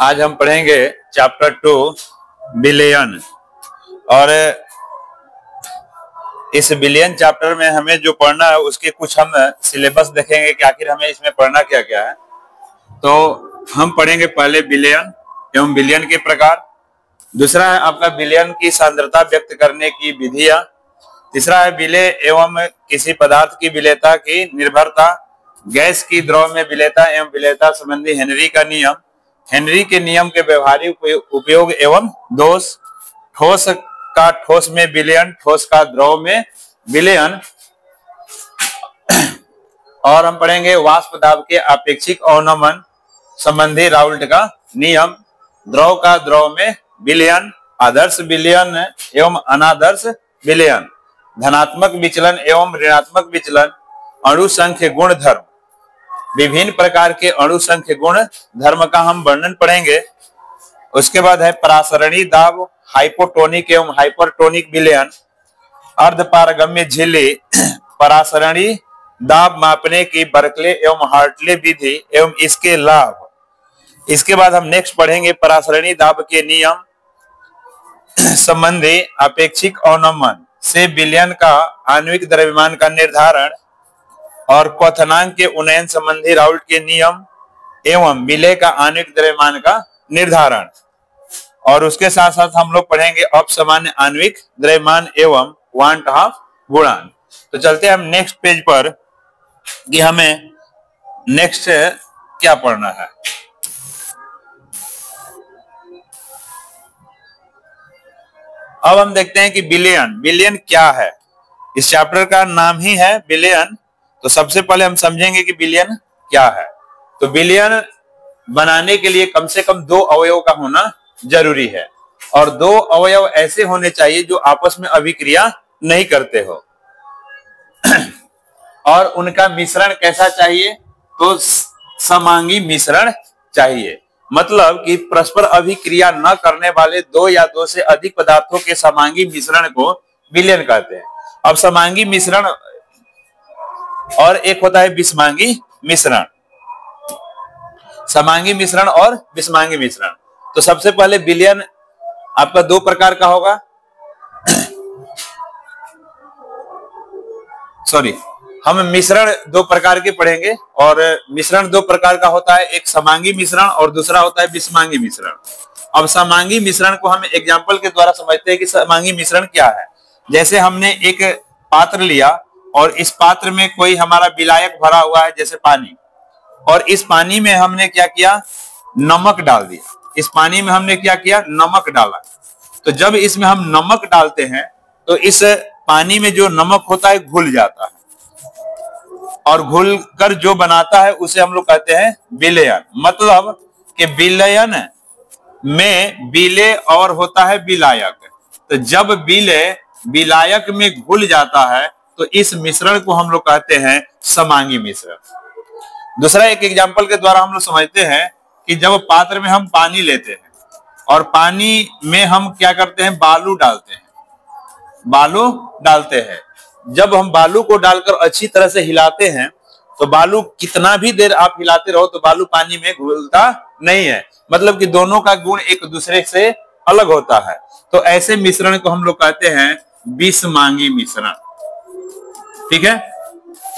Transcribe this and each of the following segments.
आज हम पढ़ेंगे चैप्टर 2 बिलियन। और इस बिलियन चैप्टर में हमें जो पढ़ना है उसके कुछ हम सिलेबस देखेंगे कि आखिर हमें इसमें पढ़ना क्या क्या है। तो हम पढ़ेंगे पहले बिलियन एवं बिलियन के प्रकार, दूसरा है आपका बिलियन की सांद्रता व्यक्त करने की विधियां, तीसरा है विलेय एवं किसी पदार्थ की विलेयता की निर्भरता, गैस की द्रव में विलेयता एवं विलेयता संबंधी हेनरी का नियम, हेनरी के नियम के व्यवहारिक उपयोग एवं दोष, ठोस का ठोस में विलयन, ठोस का द्रव में विलयन, और हम पढ़ेंगे वाष्प दाब के आपेक्षिक अवनमन संबंधी राउल्ट का नियम, द्रव का द्रव में विलयन, आदर्श विलयन एवं अनादर्श विलयन, धनात्मक विचलन एवं ऋणात्मक विचलन, अणु संख्य गुण धर्म, विभिन्न प्रकार के अणु संख्य गुण धर्म का हम वर्णन पढ़ेंगे। उसके बाद है परासरणी दाब, हाइपोटोनिक एवं हाइपरटोनिक विलयन, अर्धपारगम्य झिल्ली, परासरणी दाब मापने की बर्कले एवं हार्टले विधि एवं इसके लाभ। इसके बाद हम नेक्स्ट पढ़ेंगे परासरणी दाब के नियम संबंधी अपेक्षिक अवनमन से विलयन का आणविक द्रव्यमान का निर्धारण और क्वथनांक के उन्नयन संबंधी राउल्ट के नियम एवं विलेय का आणविक द्रव्यमान का निर्धारण। और उसके साथ साथ हम लोग पढ़ेंगे अपसामान्य आणविक द्रव्यमान एवं क्वांट ऑफ गुणांक। तो चलते हैं हम नेक्स्ट पेज पर कि हमें नेक्स्ट क्या पढ़ना है। अब हम देखते हैं कि बिलियन, बिलियन क्या है। इस चैप्टर का नाम ही है बिलियन, तो सबसे पहले हम समझेंगे कि बिलियन क्या है। तो बिलियन बनाने के लिए कम से कम 2 अवयव का होना जरूरी है, और 2 अवयव ऐसे होने चाहिए जो आपस में अभिक्रिया नहीं करते हो। और उनका मिश्रण कैसा चाहिए? तो समांगी मिश्रण चाहिए, मतलब कि परस्पर अभिक्रिया न करने वाले 2 या 2 से अधिक पदार्थों के समांगी मिश्रण को विलयन कहते हैं। अब समांगी मिश्रण और एक होता है विषमांगी मिश्रण, समांगी मिश्रण और विषमांगी मिश्रण। तो सबसे पहले विलयन आपका 2 प्रकार का होगा। सॉरी, हम मिश्रण 2 प्रकार के पढ़ेंगे, और मिश्रण 2 प्रकार का होता है, एक समांगी मिश्रण और दूसरा होता है विषमांगी मिश्रण। अब समांगी मिश्रण को हम एग्जांपल के द्वारा समझते हैं कि समांगी मिश्रण क्या है। जैसे हमने एक पात्र लिया और इस पात्र में कोई हमारा विलायक भरा हुआ है, जैसे पानी, और इस पानी में हमने क्या किया? नमक डाल दिया। इस पानी में हमने क्या किया? नमक डाला। तो जब इसमें हम नमक डालते हैं तो इस पानी में जो नमक होता है घुल जाता है, और घुल कर जो बनाता है उसे हम लोग कहते हैं विलयन। मतलब कि विलयन में विलेय और होता है विलायक। तो जब विलेय विलायक में घुल जाता है तो इस मिश्रण को हम लोग कहते हैं समांगी मिश्रण। दूसरा एक एग्जांपल के द्वारा हम लोग समझते हैं कि जब पात्र में हम पानी लेते हैं और पानी में हम क्या करते हैं? बालू डालते हैं, बालू डालते हैं। जब हम बालू को डालकर अच्छी तरह से हिलाते हैं तो बालू कितना भी देर आप हिलाते रहो तो बालू पानी में घुलता नहीं है, मतलब कि दोनों का गुण एक दूसरे से अलग होता है। तो ऐसे मिश्रण को हम लोग कहते हैं विषमांगी मिश्रण। ठीक है,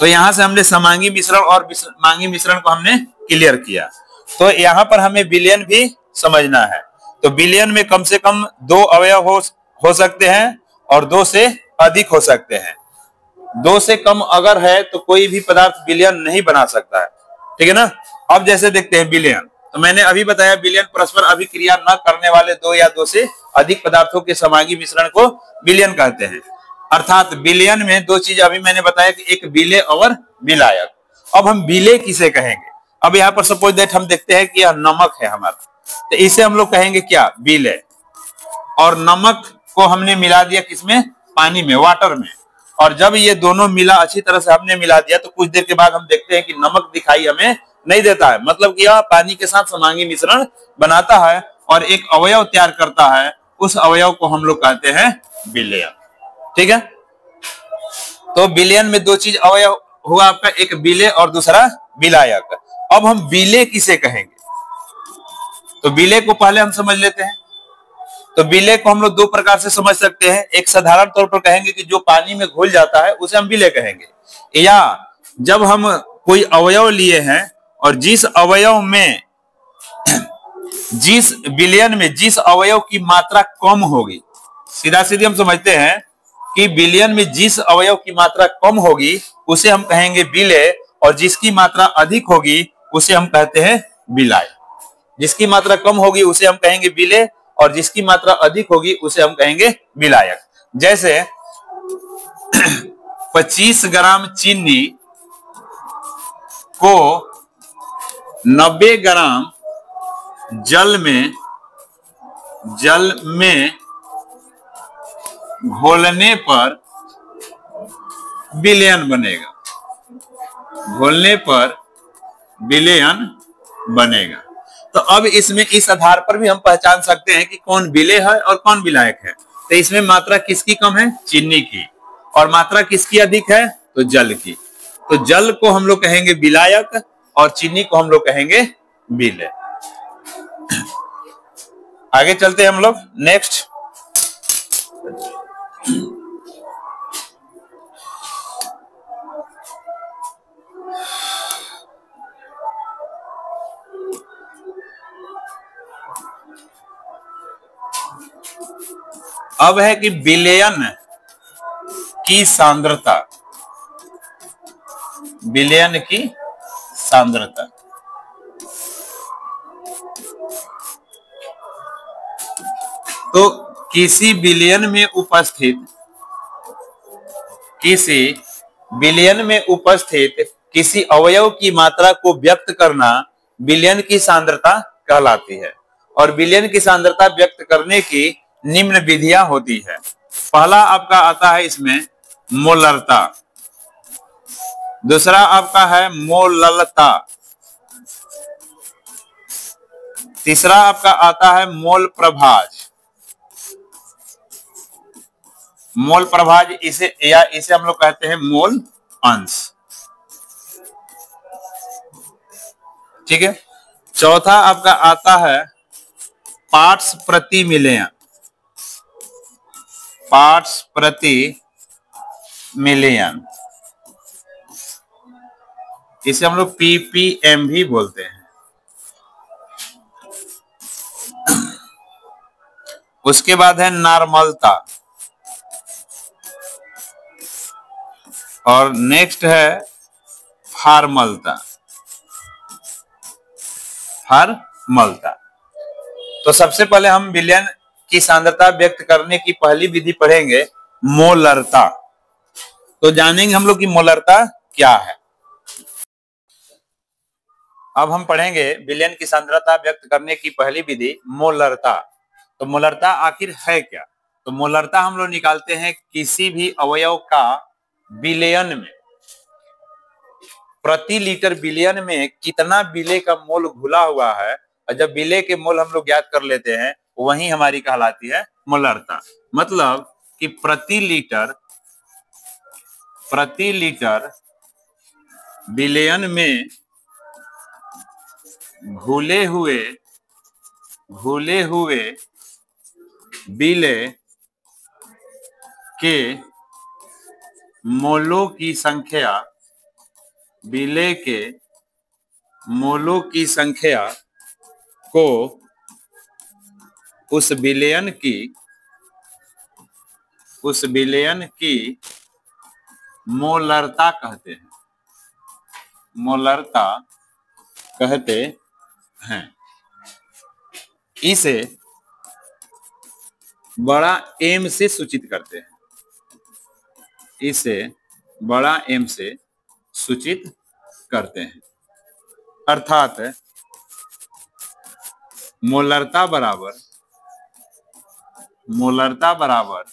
तो यहां से हमने समांगी मिश्रण और विषमांगी मिश्रण को हमने क्लियर किया। तो यहां पर हमें विलयन भी समझना है। तो विलयन में कम से कम 2 अवयव हो सकते हैं और 2 से अधिक हो सकते हैं। 2 से कम अगर है तो कोई भी पदार्थ विलयन नहीं बना सकता है। ठीक है ना। अब जैसे देखते हैं विलयन, तो मैंने अभी बताया विलयन परस्पर अभिक्रिया न करने वाले 2 या 2 से अधिक पदार्थों के समांगी मिश्रण को विलयन कहते हैं। अर्थात विलयन में 2 चीज अभी मैंने बताया कि एक विलेय और विलायक। अब हम विलेय किसे कहेंगे? अब यहाँ पर सपोज दैट हम देखते हैं कि यह नमक है हमारा, तो इसे हम लोग कहेंगे क्या? विलेय। और नमक को हमने मिला दिया किसमें? पानी में, वाटर में। और जब ये दोनों मिला, अच्छी तरह से हमने मिला दिया, तो कुछ देर के बाद हम देखते हैं कि नमक दिखाई हमें नहीं देता है, मतलब कि यह पानी के साथ समांगी मिश्रण बनाता है और एक अवयव तैयार करता है। उस अवयव को हम लोग कहते हैं विलयन। ठीक है, तो विलयन में 2 चीज अवयव हुआ आपका, एक विलेय और दूसरा विलायक। अब हम विलेय किसे कहेंगे? तो विलेय को पहले हम समझ लेते हैं। तो विलेय को हम लोग दो प्रकार से समझ सकते हैं। एक साधारण तौर पर कहेंगे कि जो पानी में घुल जाता है उसे हम विलेय कहेंगे, या जब हम कोई अवयव लिए हैं और जिस अवयव में जिस विलयन में जिस अवयव की मात्रा कम होगी, सीधा सीधी हम समझते हैं कि विलयन में जिस अवयव की मात्रा कम होगी उसे हम कहेंगे विलेय, और जिसकी मात्रा अधिक होगी उसे हम कहते हैं विलाय। जिसकी मात्रा कम होगी उसे हम कहेंगे विलेय, और जिसकी मात्रा अधिक होगी उसे हम कहेंगे विलायक। जैसे 25 ग्राम चीनी को 90 ग्राम जल में घोलने पर विलयन बनेगा, घोलने पर विलयन बनेगा। तो अब इसमें इस आधार पर भी हम पहचान सकते हैं कि कौन विलेय है और कौन विलायक है। तो इसमें मात्रा किसकी कम है? चीनी की। और मात्रा किसकी अधिक है? तो जल की। तो जल को हम लोग कहेंगे विलायक और चीनी को हम लोग कहेंगे विलेय। आगे चलते हैं हम लोग नेक्स्ट। अब है कि विलयन की सांद्रता, विलयन की सांद्रता। तो किसी विलयन में उपस्थित किसी अवयव की मात्रा को व्यक्त करना विलयन की सांद्रता कहलाती है। और विलयन की सांद्रता व्यक्त करने की निम्न विधियां होती है। पहला आपका आता है इसमें मोलरता, दूसरा आपका है मोललता, तीसरा आपका आता है मोल प्रभाज। मोल प्रभाज इसे हम लोग कहते हैं मोल अंश। ठीक है। चौथा आपका आता है पार्ट्स प्रति मिलियन, पार्ट्स प्रति मिलियन, इसे हम लोग पीपीएम भी बोलते हैं। उसके बाद है नॉर्मलता, और नेक्स्ट है फार्मलता, फार्मलता। तो सबसे पहले हम विलयन की सांद्रता व्यक्त करने की पहली विधि पढ़ेंगे मोलरता। तो जानेंगे हम लोग कि मोलरता क्या है। अब हम पढ़ेंगे विलयन की सांद्रता व्यक्त करने की पहली विधि मोलरता। तो मोलरता आखिर है क्या? तो मोलरता हम लोग निकालते हैं किसी भी अवयव का विलयन में, प्रति लीटर विलयन में कितना विलेय का मोल घुला हुआ है, और जब विलेय के मोल हम लोग ज्ञात कर लेते हैं वही हमारी कहलाती है मोलरता। मतलब कि प्रति लीटर विलयन में घुले हुए विलेय के मोलों की संख्या, विलेय के मोलों की संख्या को उस विलयन की मोलरता कहते हैं, मोलरता कहते हैं। इसे बड़ा एम से सूचित करते हैं, इसे बड़ा एम से सूचित करते हैं। अर्थात मोलरता बराबर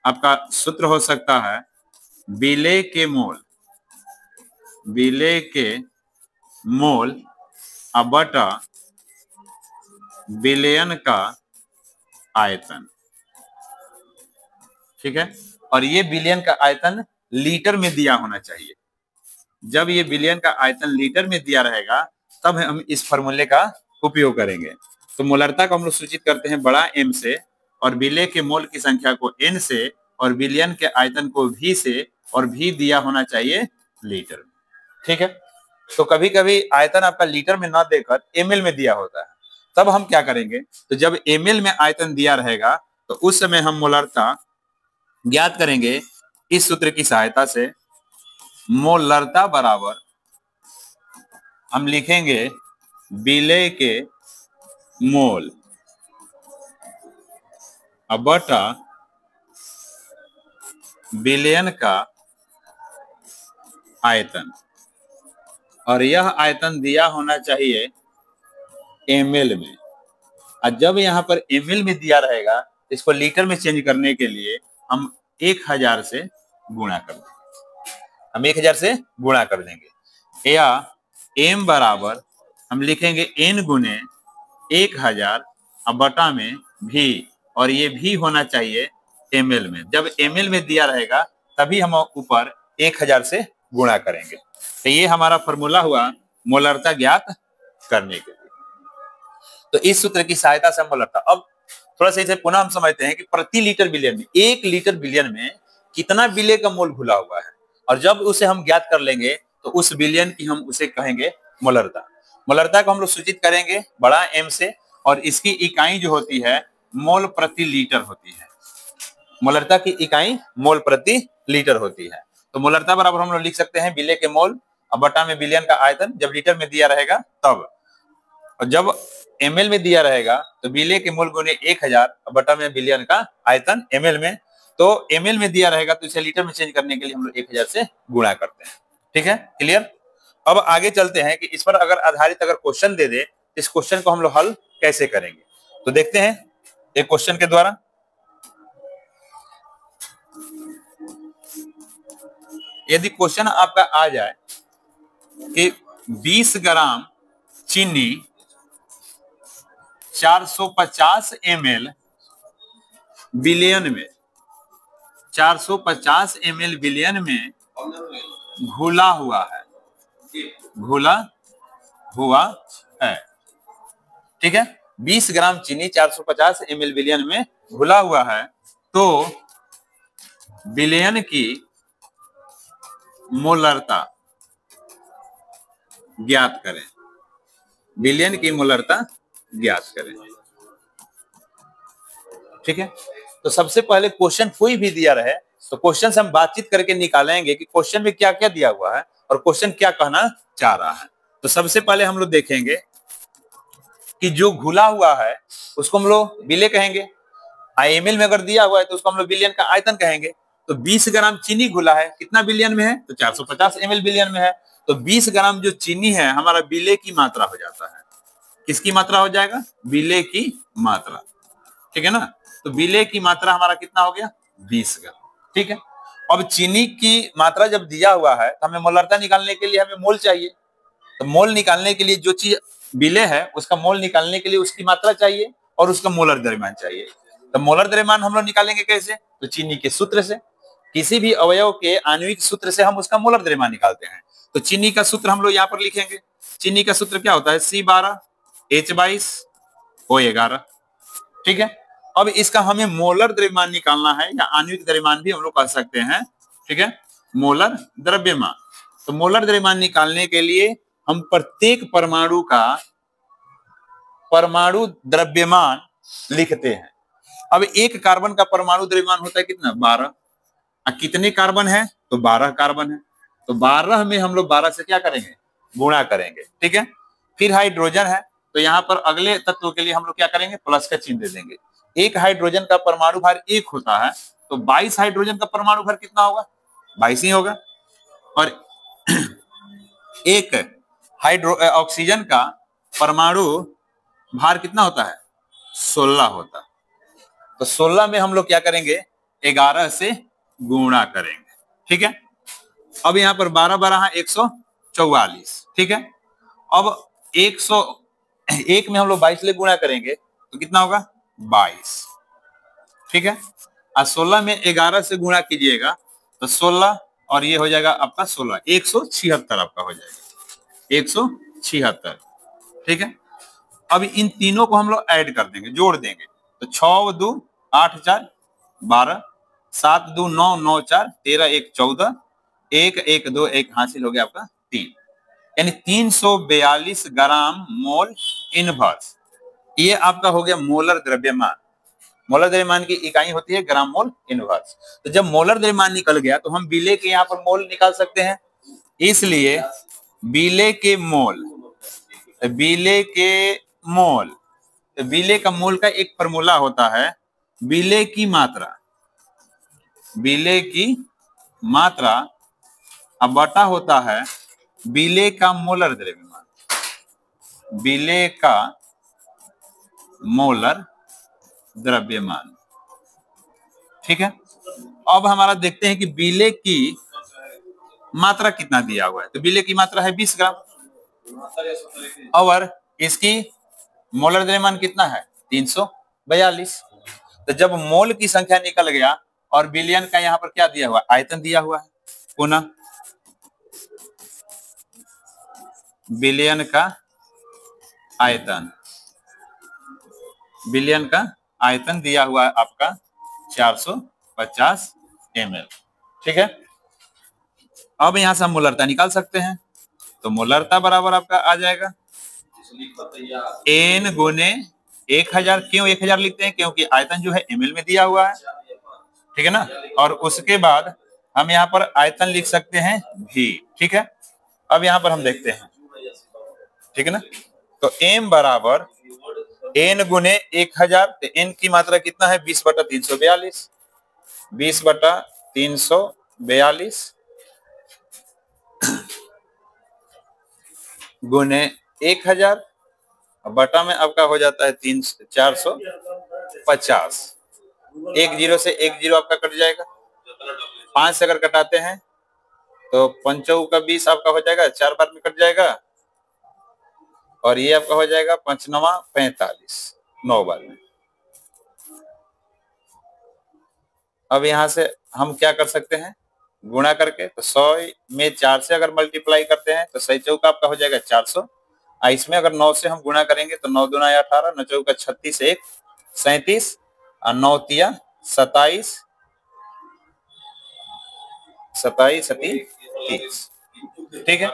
आपका सूत्र हो सकता है विलेय के मोल बटा विलयन का आयतन। ठीक है। और ये विलयन का आयतन लीटर में दिया होना चाहिए। जब ये विलयन का आयतन लीटर में दिया रहेगा तब हम इस फॉर्मूले का उपयोग करेंगे। तो मोलरता को हम लोग सूचित करते हैं बड़ा M से, और विलेय के मोल की संख्या को N से, और विलयन के आयतन को V से, और V दिया होना चाहिए लीटर में। ठीक है, तो कभी कभी आयतन आपका लीटर में ना देकर ml में दिया होता है, तब हम क्या करेंगे, तो जब ml में आयतन दिया रहेगा तो उस समय हम मोलरता ज्ञात करेंगे इस सूत्र की सहायता से। मोलरता बराबर हम लिखेंगे विलेय के मोल बटा विलयन का आयतन, और यह आयतन दिया होना चाहिए ml में। और जब यहाँ पर ml में दिया रहेगा, इसको लीटर में चेंज करने के लिए हम 1000 से गुणा कर देंगे, हम 1000 से गुणा कर देंगे, या m बराबर हम लिखेंगे n गुने 1000 अब बटा में v, और ये भी होना चाहिए ml में। जब ml में दिया रहेगा तभी हम ऊपर 1000 से गुणा करेंगे। तो ये हमारा फॉर्मूला हुआ मोलरता ज्ञात करने के लिए। तो इस सूत्र की सहायता से हम मोलरता, अब थोड़ा सा इसे पुनः हम समझते हैं कि प्रति लीटर विलयन में, 1 लीटर विलयन में कितना विलेय का मोल घुला हुआ है, और जब उसे हम ज्ञात कर लेंगे तो उस विलयन की हम उसे कहेंगे मोलरता। मोलरता को हम लोग सूचित करेंगे बड़ा M से, और इसकी इकाई जो होती है मोल प्रति लीटर होती है। मोलरता की इकाई मोल प्रति लीटर होती है। तो मोलरता बराबर हम लोग लिख सकते हैं विलेय के मोल अब बटा में विलयन का आयतन, जब लीटर में दिया रहेगा तब, और जब ml में दिया रहेगा तो विलेय के मोल गुने 1000 बटा में विलयन का आयतन ml में। तो ml में दिया रहेगा तो इसे लीटर में चेंज करने के लिए हम लोग 1000 से गुणा करते हैं। ठीक है, क्लियर। अब आगे चलते हैं कि इस पर अगर आधारित अगर क्वेश्चन दे दे, इस क्वेश्चन को हम लोग हल कैसे करेंगे। तो देखते हैं एक क्वेश्चन के द्वारा। यदि क्वेश्चन आपका आ जाए कि 20 ग्राम चीनी 450 ml विलयन में, 450 ml विलयन में घुला हुआ है, घुला हुआ है। ठीक है, 20 ग्राम चीनी 450 ml विलयन में घुला हुआ है, तो विलयन की मोलरता ज्ञात करें, विलयन की मोलरता ज्ञात करें। ठीक है, तो सबसे पहले क्वेश्चन कोई भी दिया रहे तो क्वेश्चन से हम बातचीत करके निकालेंगे कि क्वेश्चन में क्या क्या दिया हुआ है और क्वेश्चन क्या कहना चाह रहा है। तो सबसे पहले हम लोग देखेंगे कि जो घुला हुआ है उसको हम लोग विलेय कहेंगे, ml में अगर दिया हुआ है तो उसको हम लोग विलयन का आयतन कहेंगे। तो 20 ग्राम चीनी घुला है, कितना विलयन में है, तो 450 ml विलयन में है। तो 20 ग्राम जो चीनी है हमारा विलेय की मात्रा हो जाता है। किसकी मात्रा हो जाएगा, विलेय की मात्रा। ठीक है ना, तो विलेय की मात्रा हमारा कितना हो गया, 20 ग्राम। ठीक है, अब चीनी की मात्रा जब दिया हुआ है तो हमें मोलरता निकालने के लिए हमें मोल चाहिए। तो मोल निकालने के लिए जो चीज विलेय है उसका मोल निकालने के लिए उसकी मात्रा चाहिए और उसका मोलर द्रव्यमान चाहिए। तो मोलर द्रव्यमान हम लोग निकालेंगे कैसे, तो चीनी के सूत्र से, किसी भी अवयव के आणविक सूत्र से हम उसका मोलर द्रव्यमान निकालते हैं। तो चीनी का सूत्र हम लोग यहाँ पर लिखेंगे। चीनी का सूत्र क्या होता है, C12 H22 O11। ठीक है, अब इसका हमें मोलर द्रव्यमान निकालना है, या आणविक द्रव्यमान भी हम लोग कह सकते हैं। ठीक है, मोलर द्रव्यमान। तो मोलर द्रव्यमान निकालने के लिए हम प्रत्येक परमाणु का परमाणु द्रव्यमान लिखते हैं। अब एक कार्बन का परमाणु द्रव्यमान होता है कितना, 12। कितने कार्बन है, तो 12 कार्बन है। तो 12 में हम लोग 12 से क्या करेंगे, गुणा करेंगे। ठीक है, फिर हाइड्रोजन है, तो यहाँ पर अगले तत्व के लिए हम लोग क्या करेंगे, प्लस का चिन्ह दे देंगे। एक हाइड्रोजन का परमाणु भार 1 होता है, तो 22 हाइड्रोजन का परमाणु भार कितना होगा, 22 ही होगा। और एक ऑक्सीजन का परमाणु भार कितना होता है, 16 होता है। तो 16 में हम लोग क्या करेंगे, 11 से गुणा करेंगे। ठीक है, अब यहाँ पर 12 12 144। ठीक है, अब 101 में हम लोग 22 ले गुणा करेंगे तो कितना होगा, 22। ठीक है, और 16 में 11 से गुणा कीजिएगा तो 16, और ये हो जाएगा आपका 16, 176 आपका हो जाएगा, 176। ठीक है, अब इन तीनों को हम लोग ऐड कर देंगे, जोड़ देंगे। तो 6 2 8 4 12, 7 2 9 9 4 13 1 14, 1 1 2 1 हासिल हो गया आपका 3, यानी 342 ग्राम मोल इनवर्स। ये आपका हो गया मोलर द्रव्यमान। मोलर द्रव्यमान की इकाई होती है ग्राम मोल इनवर्स। तो जब मोलर द्रव्यमान निकल गया तो हम बीले के यहाँ पर मोल निकाल सकते हैं। इसलिए बीले के मोल, बीले के मोल, बीले का मोल का एक फॉर्मूला होता है, बीले की मात्रा, बीले की मात्रा अब बटा होता है बीले का मोलर द्रव्यमान, बीले का मोलर द्रव्यमान। ठीक है, अब हमारा देखते हैं कि बीले की मात्रा कितना दिया हुआ है। तो बीले की मात्रा है 20 ग्राम और इसकी मोलर द्रव्यमान कितना है 342। तो जब मोल की संख्या निकल गया और बिलियन का यहाँ पर क्या दिया हुआ, आयतन दिया हुआ है, पुनः बिलियन का आयतन, बिलियन का आयतन दिया हुआ है आपका 450 ml। ठीक है, अब यहां से हम मोलरता निकाल सकते हैं। तो मोलरता बराबर आपका आ जाएगा n गुने 1000। क्यों 1000 लिखते हैं, क्योंकि आयतन जो है ml में दिया हुआ है। ठीक है ना, और उसके बाद हम यहाँ पर आयतन लिख सकते हैं v। ठीक है, अब यहाँ पर हम देखते हैं। ठीक है ना, तो m बराबर n गुने 1000, तो n की मात्रा कितना है 20/342, 20/342 गुने 1000 बटा में आपका हो जाता है 450। 1 0 से 1 0 आपका कट जाएगा, 5 से अगर कटाते हैं तो 5 का 20 आपका हो जाएगा, 4 बार में कट जाएगा, और ये आपका हो जाएगा 5 9 45, 9 बार में। अब यहां से हम क्या कर सकते हैं, गुणा करके। तो 100 में 4 से अगर मल्टीप्लाई करते हैं तो 6 चौका आपका हो जाएगा 400। इसमें अगर 9 से हम गुणा करेंगे तो 9 दूना 18, 9 चौका 36, 1 37 और 9 तिया 27, 27 30। ठीक है,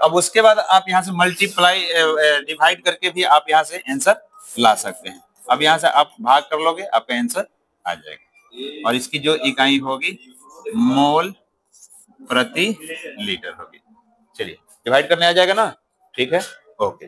अब उसके बाद आप यहाँ से मल्टीप्लाई डिवाइड करके भी आप यहाँ से आंसर ला सकते हैं। अब यहाँ से आप भाग कर लोगे, आपका आंसर आ जाएगा, और इसकी जो इकाई होगी मोल प्रति लीटर होगी। चलिए डिवाइड करने आ जाएगा ना। ठीक है, ओके।